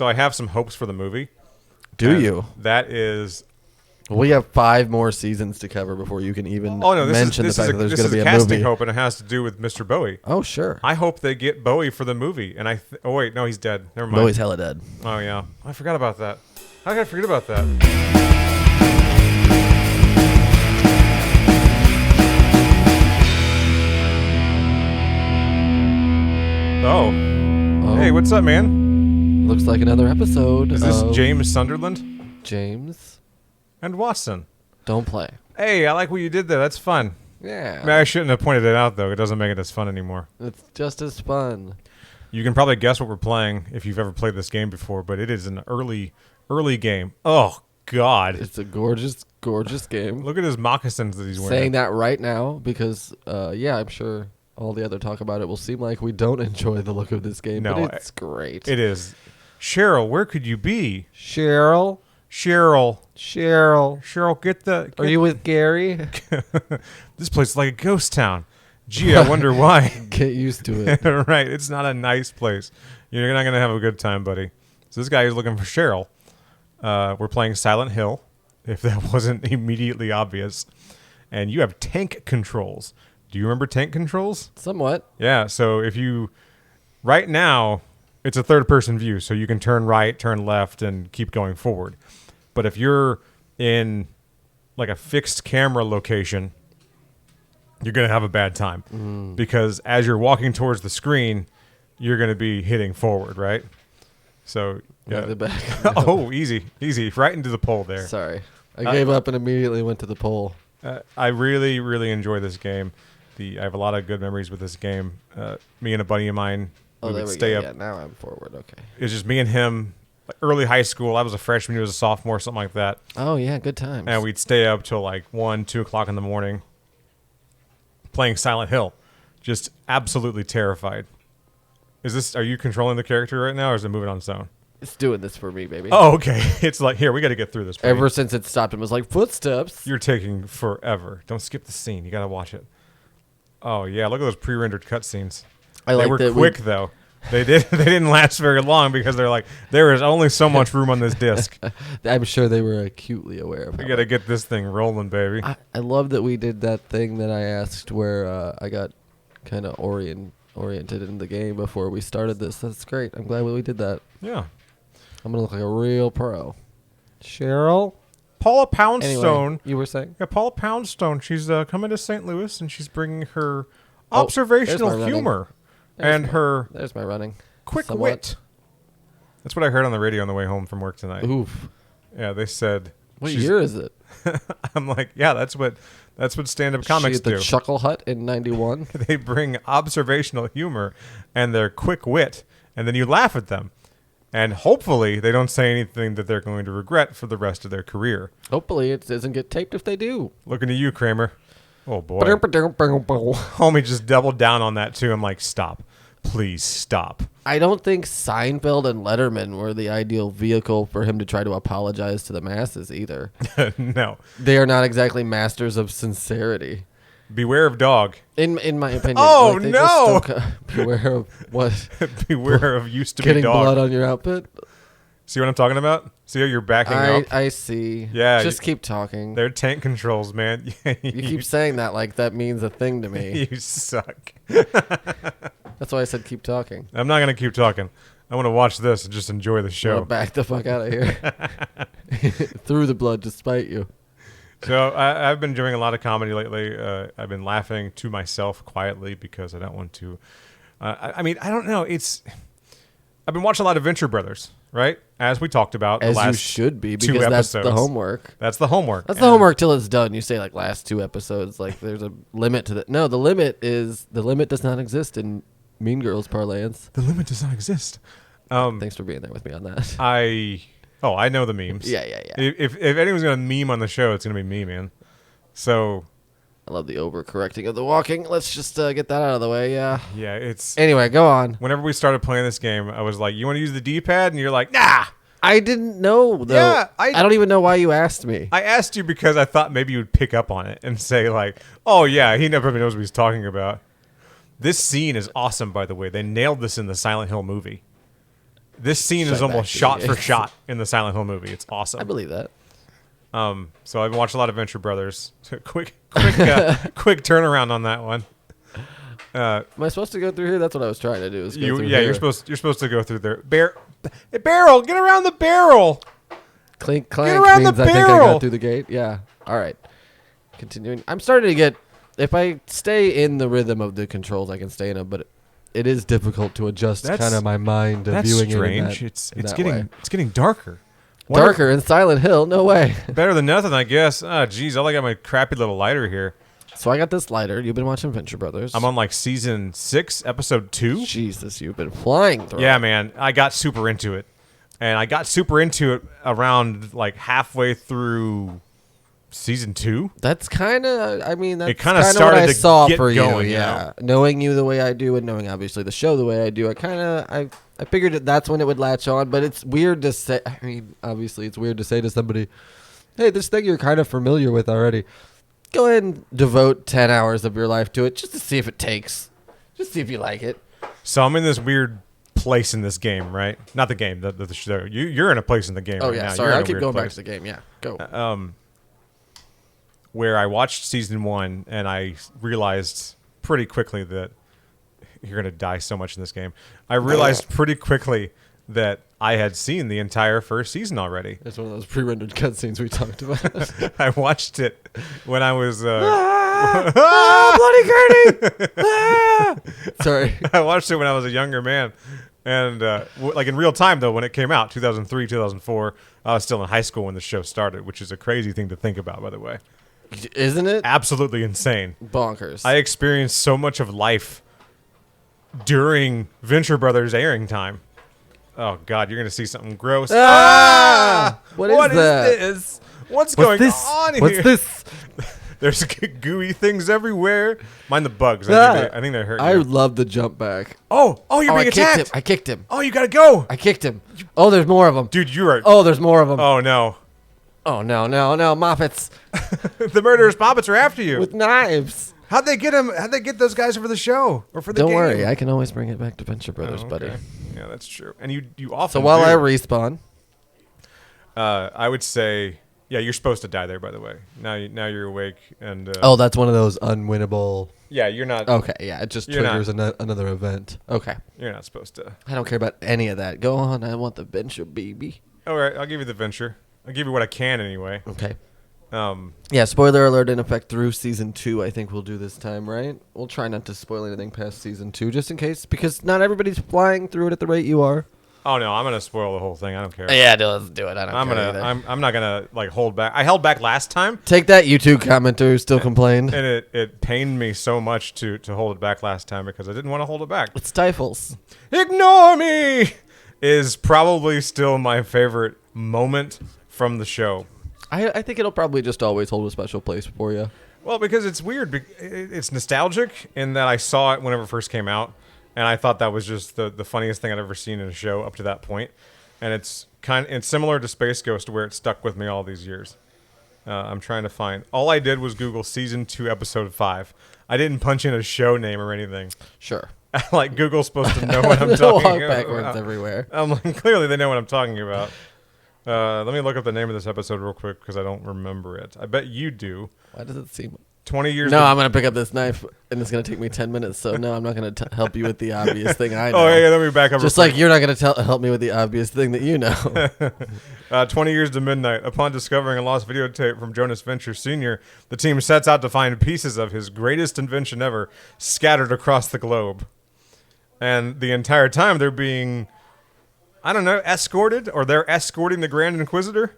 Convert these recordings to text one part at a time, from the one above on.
So I have some hopes for the movie. Do you? That is... We have 5 more seasons to cover before you can even mention the fact that there's going to be a movie. This is a casting hope, and it has to do with Mr. Bowie. Oh, sure. I hope they get Bowie for the movie. And oh, wait, no, he's dead. Never mind. Bowie's hella dead. Oh, yeah. I forgot about that. How could I forget about that? Oh. Hey, what's up, man? Looks like another episode. Is this James Sunderland? James and Watson. Don't play. Hey, I like what you did there. That's fun. Yeah. I mean, I shouldn't have pointed it out, though. It doesn't make it as fun anymore. It's just as fun. You can probably guess what we're playing if you've ever played this game before, but it is an early game. Oh, God. It's a gorgeous, gorgeous game. Look at his moccasins that he's wearing. Saying that right now because, I'm sure all the other talk about it will seem like we don't enjoy the look of this game, but it's great. It is. Cheryl, where could you be? Cheryl, get the... Are you with Gary? This place is like a ghost town. Gee, I wonder why. Get used to it. Right, it's not a nice place. You're not going to have a good time, buddy. So this guy is looking for Cheryl. We're playing Silent Hill, if that wasn't immediately obvious. And you have tank controls. Do you remember tank controls? Somewhat. Yeah, so if you... Right now, it's a third-person view, so you can turn right, turn left, and keep going forward. But if you're in like a fixed camera location, you're going to have a bad time. Because as you're walking towards the screen, you're going to be hitting forward, right? So... Yeah. The back. Oh, easy. Right into the pole there. Sorry. I gave up and immediately went to the pole. I really, really enjoy this game. I have a lot of good memories with this game. Me and a buddy of mine, we would stay up. Yeah, now I'm forward. Okay. It's just me and him. Early high school. I was a freshman. He was a sophomore, something like that. Oh, yeah. Good times. And we'd stay up till like 1, 2 o'clock in the morning playing Silent Hill. Just absolutely terrified. Are you controlling the character right now, or is it moving on its own? It's doing this for me, baby. Oh, okay. It's like, here, we got to get through this. Buddy. Ever since it stopped and was like, footsteps. You're taking forever. Don't skip the scene. You got to watch it. Oh, yeah. Look at those pre-rendered cutscenes. They were quick, though. They didn't last very long because they're like, there is only so much room on this disc. I'm sure they were acutely aware of it. We got to get this thing rolling, baby. I love that we did that thing that I asked where I got kind of oriented in the game before we started this. That's great. I'm glad we did that. Yeah. I'm going to look like a real pro. Cheryl? Paula Poundstone. Anyway, you were saying? Yeah, Paula Poundstone. She's coming to St. Louis, and she's bringing her observational humor There's my running. Quick wit. That's what I heard on the radio on the way home from work tonight. Oof. Yeah, they said... What year is it? I'm like, yeah, that's what stand-up comics do. The Chuckle Hut in 91? They bring observational humor and their quick wit, and then you laugh at them. And hopefully they don't say anything that they're going to regret for the rest of their career. Hopefully it doesn't get taped if they do. Looking to you, Kramer. Oh, boy. Homie just doubled down on that, too. I'm like, stop. Please stop. I don't think Seinfeld and Letterman were the ideal vehicle for him to try to apologize to the masses either. No. They are not exactly masters of sincerity. Beware of dog. In my opinion. Oh, no. Beware of what? Beware of used to be getting dog. blood on your outfit. See what I'm talking about? See how you're backing up? I see. Yeah. Just keep talking. They're tank controls, man. You keep saying that like that means a thing to me. You suck. That's why I said keep talking. I'm not going to keep talking. I want to watch this and just enjoy the show. Back the fuck out of here. Through the blood to spite you. So I've been doing a lot of comedy lately. I've been laughing to myself quietly because I don't want to. I mean, I don't know. I've been watching a lot of Venture Brothers, right? As we talked about As the last you should be, because 2 episodes. that's the homework. That's the homework. That's the homework till it's done. You say like last 2 episodes. Like there's a limit to that. No, the limit does not exist in Mean Girls parlance. The limit does not exist. Thanks for being there with me on that. I know the memes. Yeah. If anyone's gonna meme on the show, it's gonna be me, man. So I love the overcorrecting of the walking. Let's just get that out of the way. Yeah. Yeah. It's anyway. Go on. Whenever we started playing this game, I was like, "You want to use the D-pad?" And you're like, "Nah." I didn't know though. Yeah, I don't even know why you asked me. I asked you because I thought maybe you would pick up on it and say like, "Oh yeah, he never knows what he's talking about." This scene is awesome, by the way. They nailed this in the Silent Hill movie. This scene is Shut back almost to the shot for game. shot in the Silent Hill movie. It's I awesome. believe that. So I've watched a lot of Venture Brothers. quick turnaround on that one. Am I supposed to go through here? That's what I was trying to do. Is go through You're here. supposed to go through there. Barrel, get around the barrel. Clink clank around means the I think I barrel. got through the gate. Yeah. All right. Continuing. I'm starting to get. If I stay in the rhythm of the controls, I can stay in them. But it is difficult to adjust kind of my mind of That's viewing strange. it. It's getting darker. Darker in Silent Hill. No way. Better than nothing, I guess. Ah, geez, I got my crappy little lighter here. So I got this lighter. You've been watching Venture Brothers. I'm on like season 6, episode 2. Jesus, you've been flying through. Yeah, man, I got super into it, and I got super into it around like halfway through season 2. That's kind of. I mean, that's It kinda kind of started what I to saw get for going, you. you Yeah, knowing you the way I do, and knowing obviously the show the way I do, I figured that's when it would latch on. But it's weird to say. I mean, obviously, it's weird to say to somebody, "Hey, this thing you're kind of familiar with already. Go ahead and devote 10 hours of your life to it just to see if it takes. Just see if you like it." So I'm in this weird place in this game, right? Not the game, the show. You're in a place in the game. Oh right yeah, now. sorry, You're in I'll a keep weird going back place. to the game. Yeah, go. Where I watched season 1 and I realized pretty quickly that you're gonna die so much in this game. I realized pretty quickly that I had seen the entire first season already. It's one of those pre-rendered cutscenes we talked about. I watched it when I was Bloody Kearney! Sorry. I watched it when I was a younger man, and like in real time though when it came out, 2003, 2004. I was still in high school when the show started, which is a crazy thing to think about, by the way. Isn't it? Absolutely insane. Bonkers. I experienced so much of life during Venture Brothers airing time. Oh God, you're gonna see something gross. What is that? This? What's going on here? What's this? There's gooey things everywhere. Mind the bugs. I think they hurt I you. love the jump back. Oh, you're being attacked. I kicked him. Oh, you gotta go. I kicked him. Oh, there's more of them. Dude, you are. Oh, there's more of them. Oh no. Oh, no, Moppets The murderous Poppets are after you. with knives. How'd they get him? How'd they get those guys for the show or for the Don't game? worry, I can always bring it back to Venture Brothers, Oh, buddy. okay. Yeah, that's true. And you often. So while do. I respawn, I would say, yeah, you're supposed to die there. By the way, now you're awake and. that's one of those unwinnable. Yeah, you're not. Okay, yeah, it just You're triggers another event. Okay, You're not supposed to. I don't care about any of that. Go on, I want the Venture, baby. All right, I'll give you the venture. I'll give you what I can anyway. Okay. Um, Yeah, spoiler alert in effect through season 2. I think we'll do this time, right? We'll try not to spoil anything past season 2, just in case, because not everybody's flying through it at the rate you are. oh no, I'm gonna spoil the whole thing. I don't care. Yeah, let's do it. I don't I'm care gonna. either. I'm not gonna like hold back. I held back last time, Take that, YouTube commenter who still complained. and it pained me so much to hold it back last time because I didn't want to hold it back. It stifles. Ignore me is probably still my favorite moment from the show. I think it'll probably just always hold a special place for you. Well, because it's weird. It's nostalgic in that I saw it whenever it first came out, and I thought that was just the funniest thing I'd ever seen in a show up to that point. And it's similar to Space Ghost, where it stuck with me all these years. I'm trying to find. All I did was Google season 2, episode 5. I didn't punch in a show name or anything. Sure. Like Google's supposed to know what I'm Walk talking backwards about. everywhere. I'm like, clearly they know what I'm talking about. Let me look up the name of this episode real quick because I don't remember it. I bet you do. Why does it seem... 20 years. No, I'm going to pick up this knife, and it's going to take me 10 minutes, so no, I'm not going to help you with the obvious thing I know. Oh, yeah, let me back up. Just real like you're not going to help me with the obvious thing that you know. 20 years to midnight. Upon discovering a lost videotape from Jonas Venture Sr., the team sets out to find pieces of his greatest invention ever scattered across the globe. And the entire time they're being, I don't know, escorted, or they're escorting the Grand Inquisitor.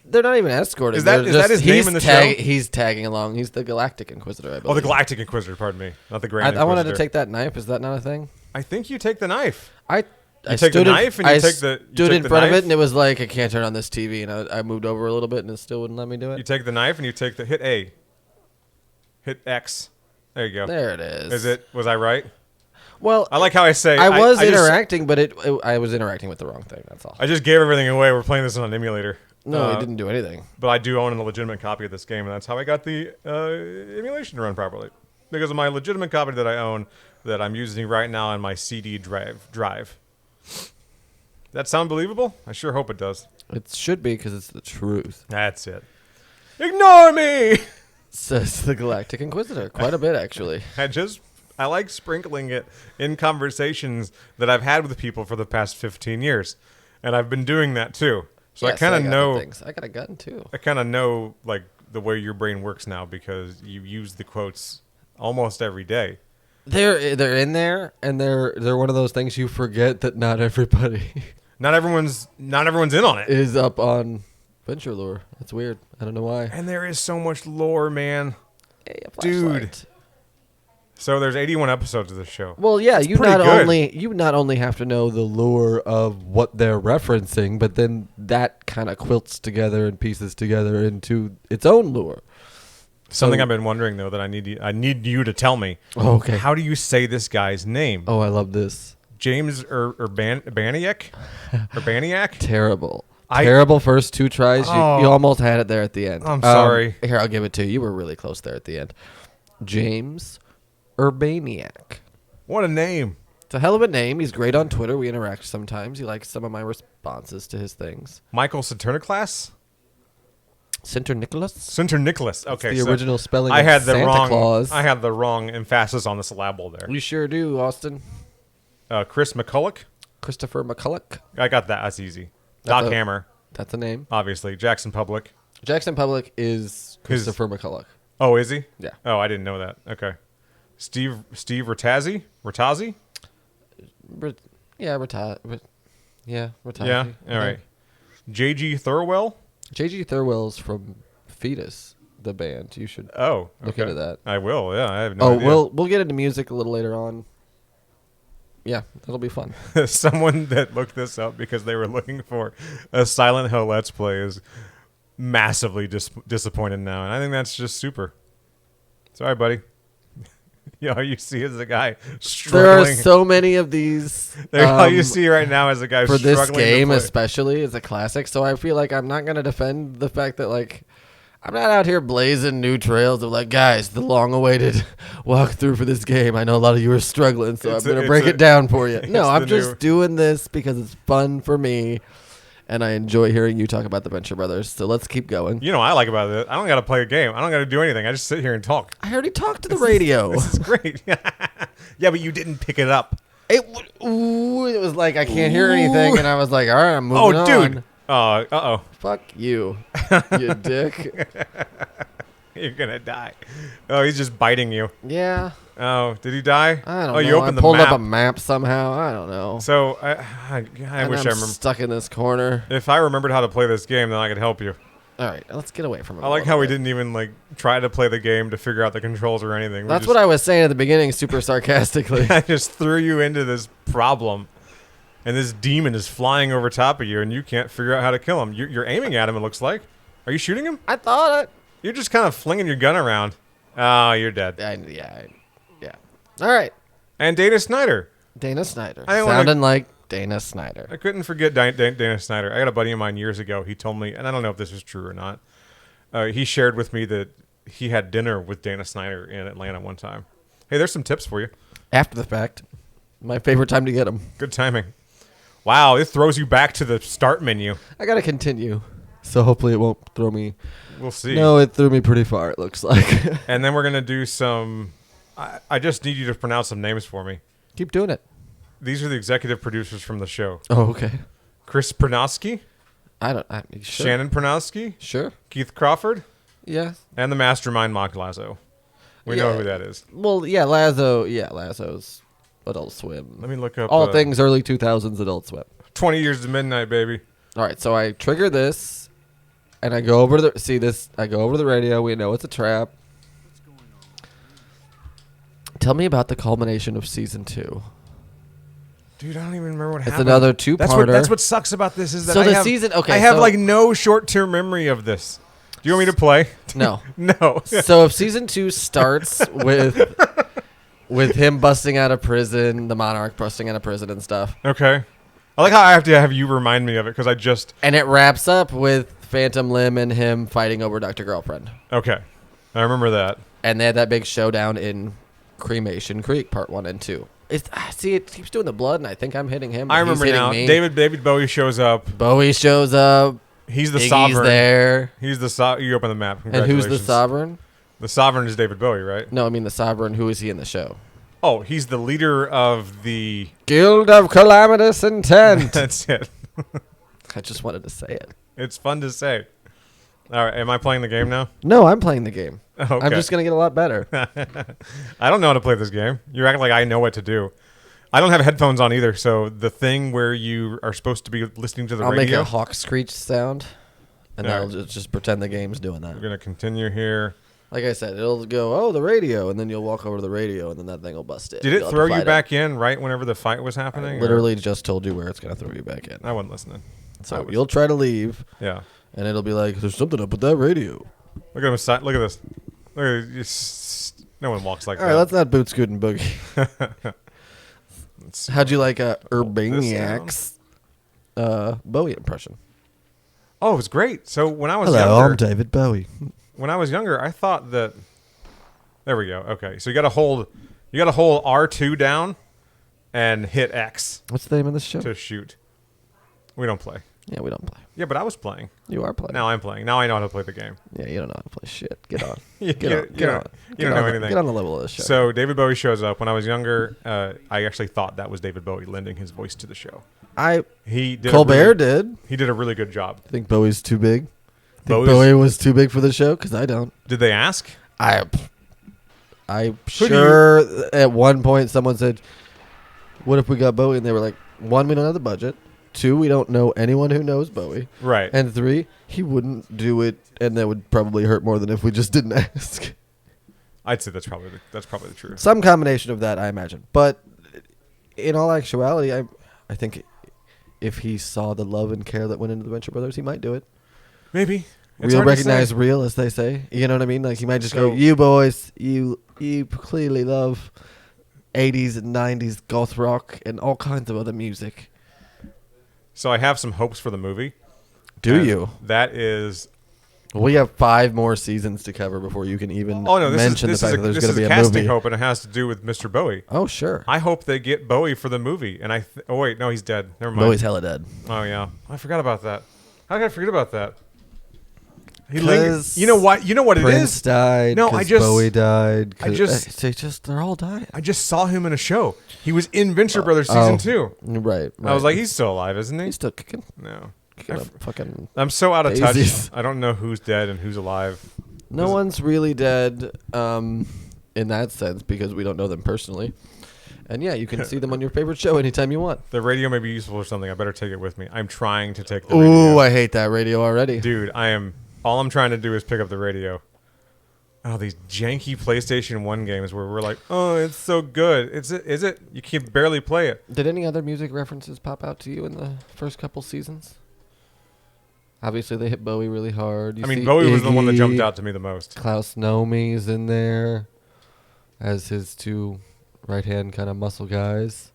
They're not even escorting. Is that his name in the show? He's tagging along. He's the Galactic Inquisitor, I believe. Oh, the Galactic Inquisitor, pardon me. Not the Grand I Inquisitor. wanted to take that knife. Is that not a thing? I think you take the knife. I take the stood knife and you take the- you stood take in the front of knife? it, and it was like, I can't turn on this TV, and I moved over a little bit, and it still wouldn't let me do You it. take the knife and you take the hit A. Hit X. There you go. There it is. Is it? Was I right? Well, I like how I say. I was just- interacting, but I was interacting with the wrong thing. That's all. I just gave everything away. We're playing this on an emulator. No, I didn't do anything. But I do own a legitimate copy of this game, and that's how I got the emulation to run properly. Because of my legitimate copy that I own that I'm using right now on my CD drive. That sound believable? I sure hope it does. It should be because it's the truth. That's it. Ignore me! Says the Galactic Inquisitor. Quite a bit, actually. I like sprinkling it in conversations that I've had with people for the past 15 years. And I've been doing that too. So Yes, I kind of got know. things. I got a gun, too. I kind of know like the way your brain works now because you use the quotes almost every day. They're in there, and they're one of those things you forget that not everybody Not everyone's in on it. is up on Venture Lore. That's weird. I don't know why. And there is so much lore, man. Hey, a Dude. flashlight. So there's 81 episodes of this show. Well, yeah, It's you pretty not only have to know the lore of what they're referencing, but then that kind of quilts together and pieces together into its own lore. Something So- I've been wondering though that I need you to tell me. Oh, okay. How do you say this guy's name? Oh, I love this. James Urbaniak? Urbaniak? Terrible. Terrible first 2 tries. You almost had it there at the end. I'm sorry. Here, I'll give it to you. You were really close there at the end. James Urbaniak. What a name. It's a hell of a name. He's great on Twitter. We interact sometimes. He likes some of my responses to his things. Michael Saturniclass? Sinter Nicholas? Sinter Nicholas. Okay, the original spelling I of had the Santa wrong. Claus. I had the wrong emphasis on the syllable there. You sure do, Austin. Chris McCulloch. Christopher McCulloch. I got that. That's easy. That's Doc a- Hammer, That's a name. obviously. Jackson Public. Jackson Public is Christopher McCulloch. Oh, is he? Yeah. Oh, I didn't know that. Okay. Steve Rattazzi? Yeah, Rattazzi. Yeah. All right. J.G. Thurwell? J.G. Thurwell's from Fetus, the band. You should Oh, look okay. into that. I will. Yeah, I have no idea. We'll get into music a little later on. Yeah, that'll be fun. Someone that looked this up because they were looking for a Silent Hill Let's Play is massively disappointed now, and I think that's just super. Sorry, buddy. All you see is a guy struggling. There are so many of these. All you see right now is a guy for struggling this game, to play. especially, is a classic. So I feel like I'm not gonna defend the fact that like I'm not out here blazing new trails of like, guys, the long-awaited walkthrough for this game. I know a lot of you are struggling, so I'm gonna break it down for you. No, I'm just doing this because it's fun for me. And I enjoy hearing you talk about the Venture Brothers. So let's keep going. You know what I like about it? I don't got to play a game. I don't got to do anything. I just sit here and talk. I already talked to the radio. This is great. Yeah, but you didn't pick it up. It was like I can't hear anything, and I was like, all right, I'm moving on. Oh, dude. Uh-oh. Fuck you, you dick. You're going to die. Oh, he's just biting you. Yeah. Oh, did he die? I don't know. You opened I pulled the map. up a map somehow. I don't know. So I wish I remember. Stuck in this corner. If I remembered how to play this game, then I could help you. All right, let's get away from it. I like how we didn't even like try to play the game to figure out the controls or anything. That's what I was saying at the beginning, super sarcastically. I just threw you into this problem, and this demon is flying over top of you, and you can't figure out how to kill him. You're aiming at him. It looks like. Are you shooting him? I thought it. You're just kind of flinging your gun around. Oh, you're dead. Yeah. All right. And Dana Snyder. Dana Snyder. I don't Sounding like Dana Snyder. I couldn't forget Dana Snyder. I got a buddy of mine years ago. He told me, and I don't know if this is true or not. He shared with me that he had dinner with Dana Snyder in Atlanta one time. Hey, there's some tips for you. After the fact. My favorite time to get them. Good timing. Wow, it throws you back to the start menu. I got to continue. So hopefully it won't throw me. We'll see. No, it threw me pretty far, it looks like. And then we're going to do some... I just need you to pronounce some names for me. Keep doing it. These are the executive producers from the show. Oh, okay. Chris Pronowski, Sure. Shannon Pronowski, Sure. Keith Crawford, Yeah. and the mastermind Mark Lazo. We know who that is. Well, yeah, Lazo. Yeah, Lazo's Adult Swim. Let me look up... All things early 2000s Adult Swim. 20 Years to Midnight, baby. All right, so I trigger this, and I go over to I go over to the radio. We know it's a trap. Tell me about the culmination of season 2. Dude, I don't even remember what It's happened. another two-parter. That's what sucks about this is that So I the have, season- okay, I have so- like no short-term memory of this. Do you want me to play? No. No. So if season 2 starts with him busting out of prison, the Monarch busting out of prison and stuff, Okay. I like how I have to have you remind me of it because I just... and it wraps up with Phantom Limb and him fighting over Dr. Girlfriend. Okay. I remember that. And they had that big showdown in Cremation Creek, part 1 and 2. See, it keeps doing the blood, and I think I'm hitting him. I remember he's hitting now. Me. David Bowie shows up. Bowie shows up. He's the Iggy's sovereign. there. He's the You open the map. And who's the sovereign? The sovereign is David Bowie, right? No, I mean the sovereign. Who is he in the show? Oh, he's the leader of the Guild of Calamitous Intent. That's it. I just wanted to say it. It's fun to say. All right, am I playing the game now? No, I'm playing the game. Okay. I'm just gonna get a lot better. I don't know how to play this game. You're acting like I know what to do. I don't have headphones on either, so the thing where you are supposed to be listening to the I'll radio. make a hawk screech sound, and All I'll right. just pretend the game's doing that. We're gonna continue here. Like I said, it'll go, oh, the radio, and then you'll walk over to the radio, and then that thing will bust it. Did You'll it have throw to you fight back in right whenever the fight was I happening? or- literally just told you where it's gonna throw you back in. I wasn't listening. So you'll try to leave, Yeah. and it'll be like, there's something up with that radio. Look at him. Look at this. Look at no one walks like All right, that. let's not boot scoot and boogie. How'd you like Urbaniacs Bowie impression? Oh, it was great. So when I was Hello, younger, I'm David Bowie. when I was younger, I thought that. There we go. Okay, so you got to hold R2 down, and hit X What's the name of this show? to shoot. We don't play. Yeah, we don't play. Yeah, but I was playing. You are playing. Now I'm playing. Now I know how to play the game. Yeah, you don't know how to play shit. Get on. You Get on. don't- Get on. you don't know anything. Get on the level of this show. So David Bowie shows up. When I was younger, I actually thought that was David Bowie lending his voice to the show. He did. Colbert did. He did a really good job. Think Bowie's too big? Think Bowie's- Bowie was too big for the show? Because I don't. Did they ask? I'm Who do sure at one point someone said, what if we got Bowie? And they were like, 1, we don't have the budget. 2, we don't know anyone who knows Bowie. Right. And 3, he wouldn't do it, and that would probably hurt more than if we just didn't ask. I'd say that's probably the truth. Some combination of that, I imagine. But in all actuality, I think if he saw the love and care that went into the Venture Brothers, he might do it. Maybe. It's Real hard to recognize say. real, as they say. You know what I mean? Like he might just So- go, "You boys, you clearly love 80s and 90s goth rock and all kinds of other music." So I have some hopes for the movie. Do And you? That is. We have 5 more seasons to cover before you can even Oh no! This mention is the fact that this there's going is to be a casting movie. hope, and it has to do with Mr. Bowie. Oh sure. I hope they get Bowie for the movie. And oh wait, no, he's dead. Never mind. Bowie's hella dead. Oh yeah, I forgot about that. How did I forget about that? He 'Cause You know what? You know what it Prince is? died. No, 'cause I just- Bowie died. I just- they're all dying. I just saw him in a show. He was in Venture Brothers season 2. Right. I was like, he's still alive, isn't he? he's still kicking. No. Kicking up fucking. I'm so out of Daisies. touch. I don't know who's dead and who's alive. No one's really dead, in that sense because we don't know them personally. And yeah, you can see them on your favorite show anytime you want. The radio may be useful or something. I better take it with me. I'm trying to take the Ooh, radio. I hate that radio already. Dude, all I'm trying to do is pick up the radio. Oh, these janky PlayStation 1 games where we're like, oh, it's so good. Is it? You can barely play it. Did any other music references pop out to you in the first couple seasons? Obviously, they hit Bowie really hard. You see Bowie was the one that Iggy, jumped out to me the most. Klaus Nomi's in there as his 2 right-hand kind of muscle guys.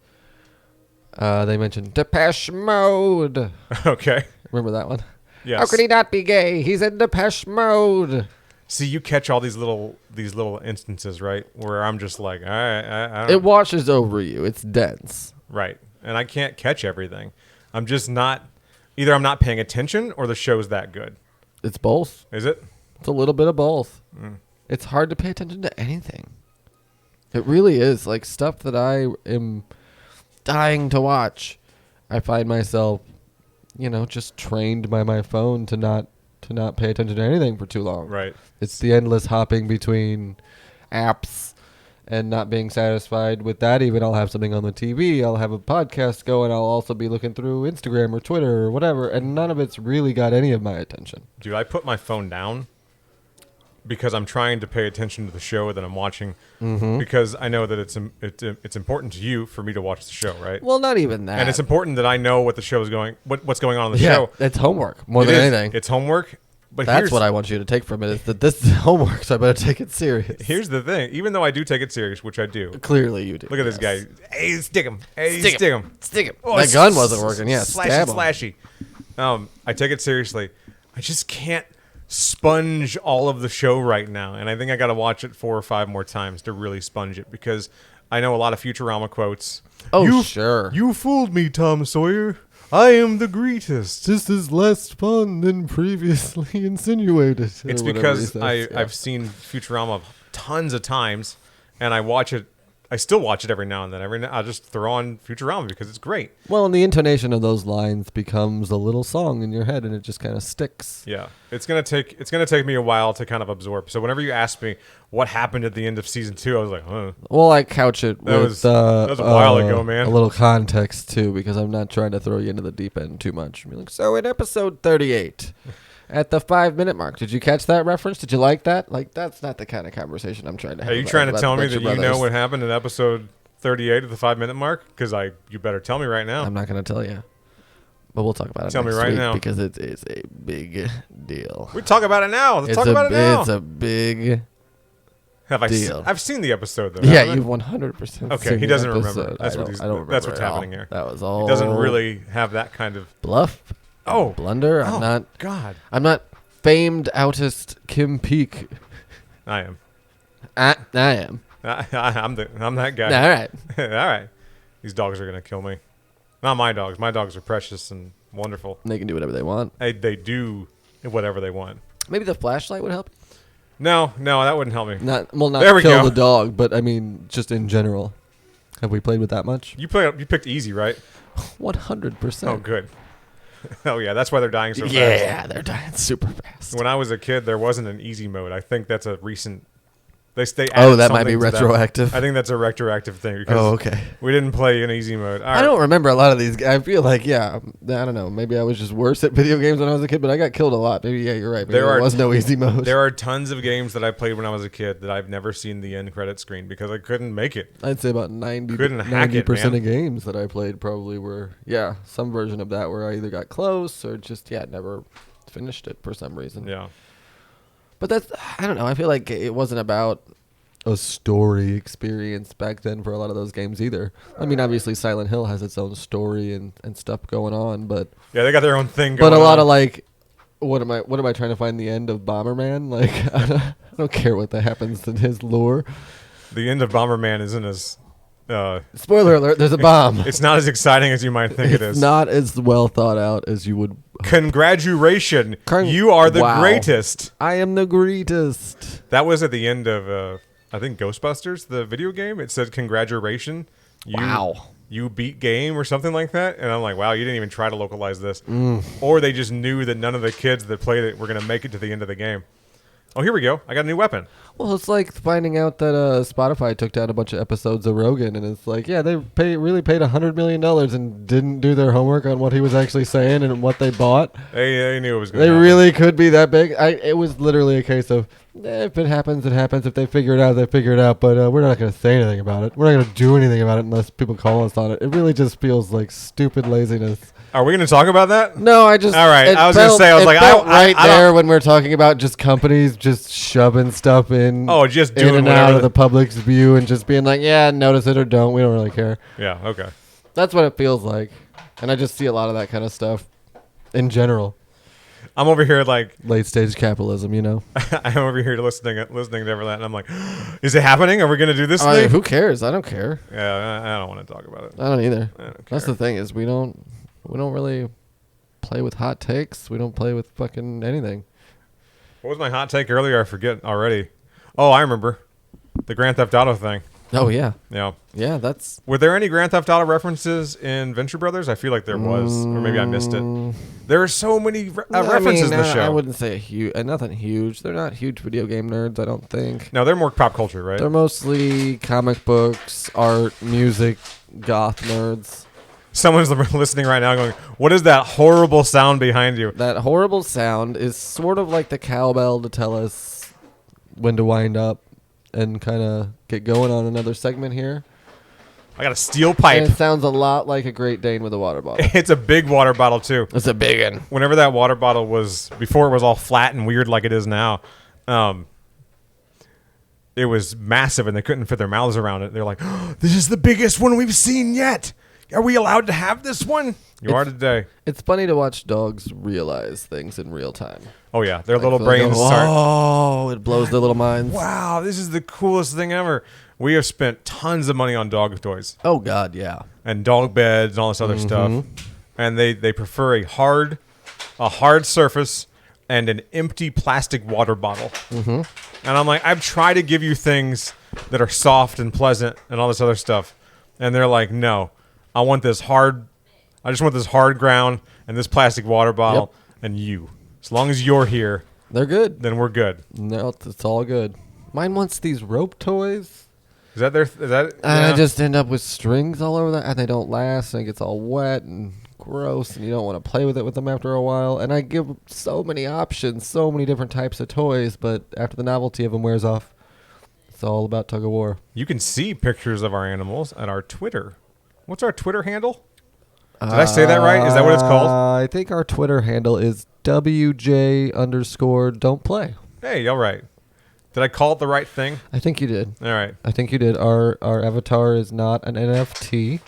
They mentioned Depeche Mode. Okay. Remember that one? Yes. How could he not be gay? He's in Depeche Mode. See, you catch all these little instances, right? Where I'm just like, all right, I don't It washes over you. It's dense. right. And I can't catch everything. I'm just not, either I'm not paying attention or the show's that good. It's both. Is it? It's a little bit of both. It's hard to pay attention to anything. It really is. Like stuff that I am dying to watch. I find myself, just trained by my phone to not pay attention to anything for too long. Right. It's the endless hopping between apps and not being satisfied with that. Even I'll have something on the TV. I'll have a podcast going. I'll also be looking through Instagram or Twitter or whatever. And none of it's really got any of my attention. Dude, I put my phone down because I'm trying to pay attention to the show that I'm watching because I know that it's important to you for me to watch the show, right? Well, not even that. And it's important that I know what the show is what's going on in the yeah, show. it's homework more It than is. anything. It's homework. But That's what I want you to take from it is that this is homework, so I better take it serious. Here's the thing. Even though I do take it serious, which I do. Clearly you do. Look at this guy. Hey, stick him. Hey, Stick stick him. Stick him. Oh, that gun wasn't working. Yeah, slashy, stab him. slashy. I take it seriously. I just can't sponge all of the show right now, and I think I got to watch it 4 or 5 more times to really sponge it because I know a lot of Futurama quotes. Oh, sure. You fooled me, Tom Sawyer. I am the greatest. This is less fun than previously insinuated. It's because I've seen Futurama tons of times, and I watch it. I still watch it every now and then. I just throw on Futurama because it's great. Well, and the intonation of those lines becomes a little song in your head, and it just kind of sticks. Yeah, it's gonna take me a while to kind of absorb. So whenever you ask me what happened at the end of season 2, I was like, huh. Well, I couch it That with was a while ago, man. A little context too, because I'm not trying to throw you into the deep end too much. I'm like, so in episode 38. At the 5-minute mark, did you catch that reference? Did you like that? Like, that's not the kind of conversation I'm trying to have. Are you trying to tell me that you know what happened in episode 38 at the 5-minute mark? Because you better tell me right now. I'm not going to tell you, but we'll talk about it. Tell me next right week now because it is a big deal. We talk about it now. Let's talk about it now. It's a big deal. I've seen the episode though. Yeah, you've 100%. Okay, seen he the doesn't episode. remember. That's what I don't remember. That's what's happening here. That was all. He doesn't really have that kind of bluff. Oh, blunder. Oh, God. I'm not famed outist Kim Peek. I am. I am. I'm that guy. All right. All right. These dogs are gonna kill me. Not my dogs. My dogs are precious and wonderful. They can do whatever they want. They do whatever they want. Maybe the flashlight would help. No, that wouldn't help me. Not there we kill go. the dog, but I mean, just in general. Have we played with that much? You picked easy, right? 100%. Oh, good. Oh yeah, that's why they're dying so fast. Yeah, they're dying super fast. When I was a kid, there wasn't an easy mode. I think that's a recent. They that might be retroactive. I think that's a retroactive thing because okay. We didn't play in easy mode. I don't remember a lot of these. I feel like I don't know. Maybe I was just worse at video games when I was a kid, but I got killed a lot. Maybe you're right. Maybe there was no easy mode. There are tons of games that I played when I was a kid that I've never seen the end credit screen because I couldn't make it. I'd say about 90% of games that I played probably were some version of that where I either got close or just never finished it for some reason. Yeah. But I don't know. I feel like it wasn't about a story experience back then for a lot of those games either. I mean, obviously Silent Hill has its own story and stuff going on, but yeah, they got their own thing going on. But a lot of like, what am I trying to find the end of Bomberman? Like, I don't care what that happens in his lore. The end of Bomberman isn't as spoiler alert, there's a bomb. It's not as exciting as you might think it is. It's not as well thought out as you would. Congratulations. You are the greatest. I am the greatest. That was at the end of, I think, Ghostbusters, the video game. It said, congratulations. You beat game or something like that. And I'm like, wow, you didn't even try to localize this. Or they just knew that none of the kids that played it were going to make it to the end of the game. Oh, here we go. I got a new weapon. Well, it's like finding out that Spotify took down a bunch of episodes of Rogan, and it's like, they really paid $100 million and didn't do their homework on what he was actually saying and what they bought. They knew it was going to happen. They really could be that big. It was literally a case of, if it happens, it happens. If they figure it out, they figure it out. But we're not going to say anything about it. We're not going to do anything about it unless people call us on it. It really just feels like stupid laziness. Are we going to talk about that? No, I just... All right, I was going to say, I was like... I there when we're talking about just companies just shoving stuff in... Oh, just doing in and out of the public's view and just being like, notice it or don't. We don't really care. Yeah, okay. That's what it feels like. And I just see a lot of that kind of stuff in general. I'm over here like... Late-stage capitalism, you know? I'm over here listening to everything, and I'm like, is it happening? Are we going to do this thing? Like, who cares? I don't care. Yeah, I don't want to talk about it. I don't either. I don't care. That's the thing is we don't really play with hot takes. We don't play with fucking anything. What was my hot take earlier? I forget already. Oh, I remember. The Grand Theft Auto thing. Oh, yeah. Yeah. Yeah, that's... Were there any Grand Theft Auto references in Venture Brothers? I feel like there was. Or maybe I missed it. There are so many references in the show. I wouldn't say nothing huge. They're not huge video game nerds, I don't think. No, they're more pop culture, right? They're mostly comic books, art, music, goth nerds. Someone's listening right now going, what is that horrible sound behind you? That horrible sound is sort of like the cowbell to tell us when to wind up and kind of get going on another segment here. I got a steel pipe. And it sounds a lot like a Great Dane with a water bottle. It's a big water bottle, too. It's a big one. Whenever that water bottle was, before it was all flat and weird like it is now, it was massive and they couldn't fit their mouths around it. They're like, oh, this is the biggest one we've seen yet. Are we allowed to have this one? You are today. It's funny to watch dogs realize things in real time. Oh, yeah. Their little brains start. Oh, it blows their little minds. Wow, this is the coolest thing ever. We have spent tons of money on dog toys Oh God, yeah. and dog beds and all this other stuff, and they prefer a hard surface and an empty plastic water bottle. And I'm like, I've tried to give you things that are soft and pleasant and all this other stuff, and they're like, no, I want this hard. I just want this hard ground and this plastic water bottle and you. As long as you're here, They're good. then we're good. No, it's all good. Mine wants these rope toys. Is that their? Is that? And yeah. I just end up with strings all over that, and they don't last, and it gets all wet and gross, and you don't want to play with it with them after a while. And I give so many options, so many different types of toys, but after the novelty of them wears off, it's all about tug of war. You can see pictures of our animals at our Twitter. What's our Twitter handle? Did I say that right? Is that what it's called? I think our Twitter handle is WJ_don't play. Hey, all right. Did I call it the right thing? I think you did. All right. I think you did. Our avatar is not an NFT,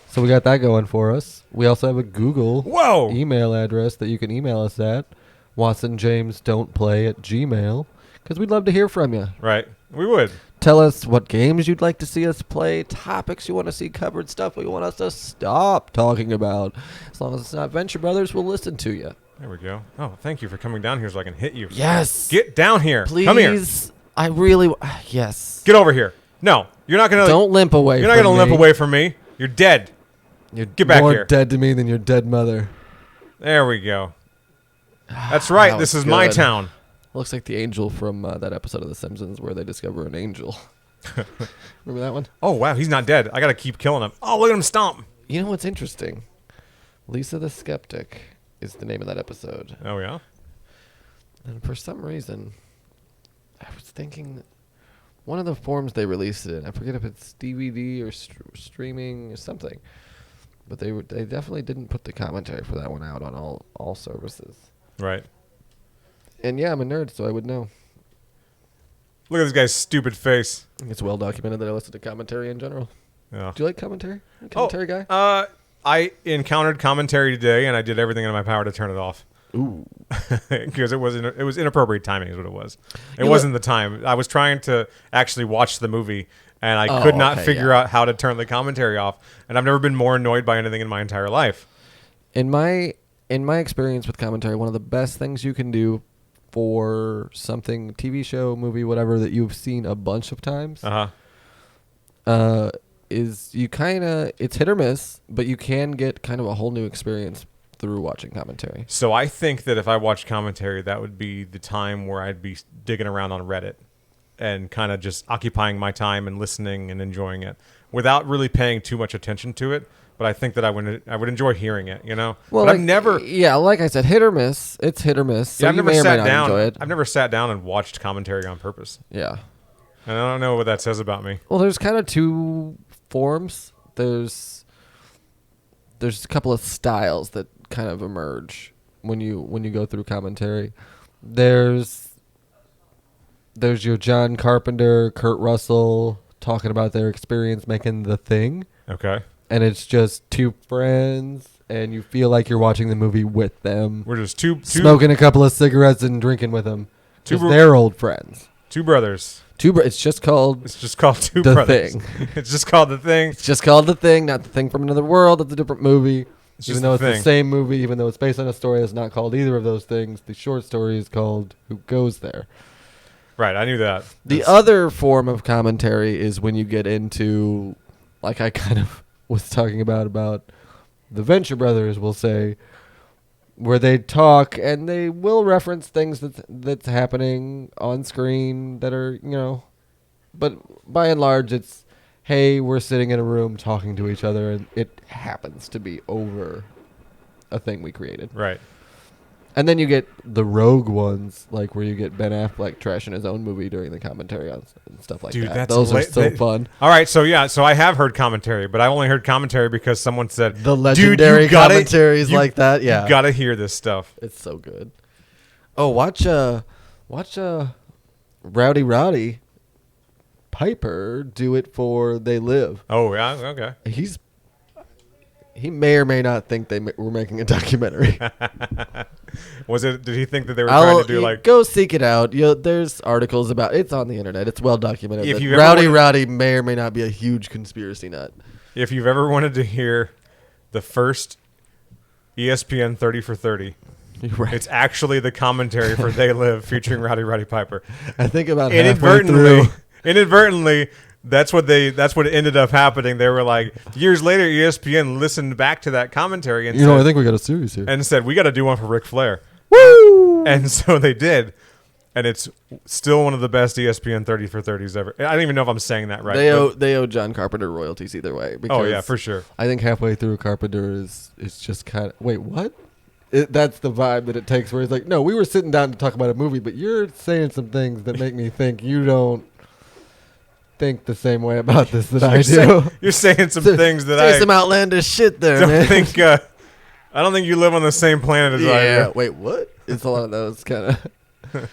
so we got that going for us. We also have a Google Whoa! email address that you can email us at, WatsonJamesDon'tPlay@gmail, because we'd love to hear from you. Right. We would. Tell us what games you'd like to see us play, topics you want to see covered, stuff we want us to stop talking about. As long as it's not Venture Brothers, we'll listen to you. There we go. Oh, thank you for coming down here so I can hit you. Yes. Get down here. Please. Come here. I really... yes. Get over here. No, you're not gonna. Don't limp away. You're not gonna limp away from me. You're dead. You're Get back more here. dead to me than your dead mother. There we go. That's right. That This was is my good. town. Looks like the angel from that episode of The Simpsons where they discover an angel. Remember that one? Oh wow, he's not dead. I gotta keep killing him. Oh, look at him stomp. You know what's interesting? Lisa the Skeptic is the name of that episode. Oh yeah. And for some reason, I was thinking that one of the forms they released it in, I forget if it's DVD or streaming or something, but they definitely didn't put the commentary for that one out on all services. Right. And yeah, I'm a nerd, so I would know. Look at this guy's stupid face. I think it's well documented that I listen to commentary in general. Yeah. Do you like commentary? Commentary guy? I encountered commentary today, and I did everything in my power to turn it off. Ooh. Because it was inappropriate timing is what it was. It You wasn't the time. I was trying to actually watch the movie, and I could not figure out how to turn the commentary off. And I've never been more annoyed by anything in my entire life. In my experience with commentary, one of the best things you can do for something, TV show, movie, whatever, that you've seen a bunch of times, is you kind of, it's hit or miss, but you can get kind of a whole new experience through watching commentary. So I think that if I watched commentary, that would be the time where I'd be digging around on Reddit and kind of just occupying my time and listening and enjoying it without really paying too much attention to it. But I think that I would enjoy hearing it, you know. Well, but like, I've never, yeah, like I said, hit or miss. It's hit or miss. So yeah, I've you never may or may sat not down. enjoy it. I've never sat down and watched commentary on purpose, Yeah. and I don't know what that says about me. Well, there's kind of two forms. There's a couple of styles that kind of emerge when you go through commentary. There's your John Carpenter, Kurt Russell talking about their experience making The Thing. Okay. And it's just two friends, and you feel like you're watching the movie with them. We're just two smoking a couple of cigarettes and drinking with them. They're old friends. Two brothers. It's just called Two The Brothers. Thing. It's just called The Thing. It's just called The Thing, not The Thing from Another World. It's a different movie. It's Even just though The it's Thing. the same movie, even though it's based on a story that's not called either of those things, the short story is called Who Goes There. Right, I knew that. The other form of commentary is when you get into, like I kind of was talking about the Venture Brothers, will say, where they talk and they will reference things that's happening on screen that are, you know, but by and large it's, hey, we're sitting in a room talking to each other and it happens to be over a thing we created. Right. And then you get the rogue ones, like where you get Ben Affleck trashing his own movie during the commentary on and stuff like Dude, that. that's Those are so fun. All right, so yeah, so I have heard commentary, but I only heard commentary because someone said The legendary Dude, you gotta- commentaries you- like that, yeah. You gotta hear this stuff. It's so good. Oh, watch Rowdy Piper do it for They Live. Oh yeah, okay. He may or may not think were making a documentary. Was it? Did he think that they were trying to do like? Go seek it out. There's articles about it's on the internet. It's well documented. If you Rowdy may or may not be a huge conspiracy nut. If you've ever wanted to hear the first ESPN 30 for 30, right. It's actually the commentary for They Live featuring Rowdy Piper. I think about inadvertently. That's what ended up happening. They were like, years later, ESPN listened back to that commentary and I think we got a series here. And said, we got to do one for Ric Flair. Woo! And so they did. And it's still one of the best ESPN 30 for 30s ever. I don't even know if I'm saying that right. They owe John Carpenter royalties either way. Oh, yeah, for sure. I think halfway through Carpenter is just kind of, wait, what? That's the vibe that it takes where he's like, no, we were sitting down to talk about a movie, but you're saying some things that make me think you don't think the same way about this that I do. You're saying some things that I... Say some outlandish shit there, don't man. I don't think you live on the same planet as I do. Yeah, wait, what? It's a lot of those kind of...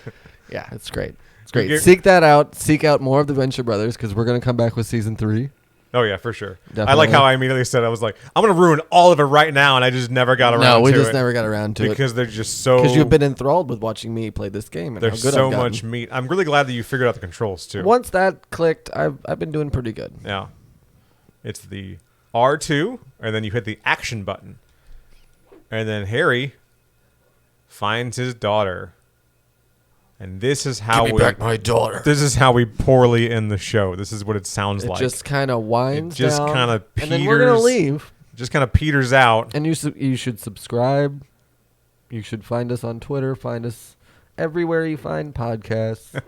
Yeah, it's great. It's great. Seek that out. Seek out more of the Venture Brothers because we're going to come back with season 3. Oh, yeah, for sure. Definitely. I like how I immediately said, I was like, I'm going to ruin all of it right now, and I just never got around to it. No, we just never got around to it. Because they're just so... Because you've been enthralled with watching me play this game and there's how good so I've gotten. much meat. I'm really glad that you figured out the controls, too. Once that clicked, I've been doing pretty good. Yeah. It's the R2, and then you hit the action button. And then Harry finds his daughter. And this is how Give me back my daughter. This is how we poorly end the show. This is what it sounds like. It just kind of winds down. It just kind of peters. And then we're going to leave. Just kind of peters out. And you should subscribe. You should find us on Twitter. Find us everywhere you find podcasts.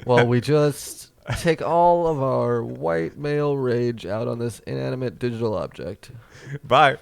While we just take all of our white male rage out on this inanimate digital object. Bye.